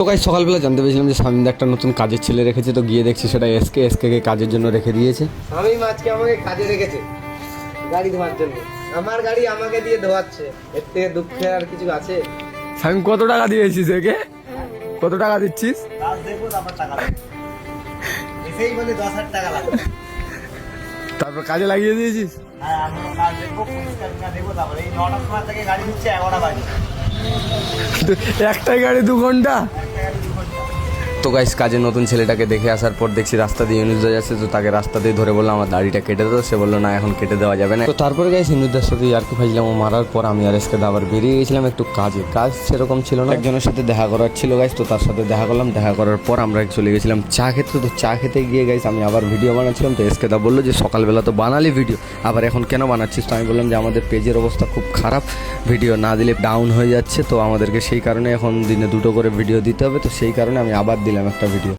তো গাইস সকালবেলা জানতে পেরেছিলাম যে শামিম একটা নতুন কাজের ছেলে রেখেছে, তো গিয়ে দেখছি সেটা এসকে কে কাজের জন্য রেখে দিয়েছে। শামিম আজকে আমাকে কাজে রেখেছে গাড়ি ধোয়ার জন্য। আমার গাড়ি আমাকে দিয়ে ধোয়াচ্ছে, এর থেকে দুঃখের আর কিছু আছে? শামিম কত টাকা দিয়েছিস একে? কত টাকা দিচ্ছিস? কাজ দেখবো তারপর টাকা লাগবে, এসেই বলে 10,000 টাকা লাগবে। তারপর কাজে লাগিয়ে দিয়েছিস? আর আমি কাজ দেখবো, পরিষ্কার কিনা দেখবো, তারপরে এই 9টার সময় থেকে গাড়ি দিচ্ছে 11টা বাজে। একটাই গাড়ি 2 ঘন্টা? একটা গাড়ি 2 ঘন্টা। তো গাইস কাজের নতুন ছেলেটাকে দেখে আসার পর দেখছি রাস্তা দিয়ে ইনুজদা যাচ্ছে, তো তাকে রাস্তা দিয়ে ধরে বললাম আমার দাড়িটা কেটে দাও। সে বললো না এখন কেটে দেওয়া যাবে না। তো তারপরে গাইস ইনুজদার সাথে আর কি ফাইলাম মারার পর আমি আর এসকে আবার বেরিয়ে গেছিলাম একটু কাজে। কাজ সেরকম ছিল না, একজনের সাথে দেখা করার ছিল গাইস, তো তার সাথে দেখা করলাম। দেখা করার পর আমরা চলে গেছিলাম চা খেতে। তো চা খেতে গিয়ে গাইস আমি আবার ভিডিও বানাচ্ছিলাম। তো এসকে দা বললো যে সকালবেলা তো বানালি ভিডিও, আবার এখন কেন বানাচ্ছিস? তো আমি বললাম যে আমাদের পেজের অবস্থা খুব খারাপ, ভিডিও না দিলে ডাউন হয়ে যাচ্ছে, তো আমাদেরকে সেই কারণে এখন দিনে 2টো করে ভিডিও দিতে হবে। তো সেই কারণে আমি আবার দিলাম একটা ভিডিও।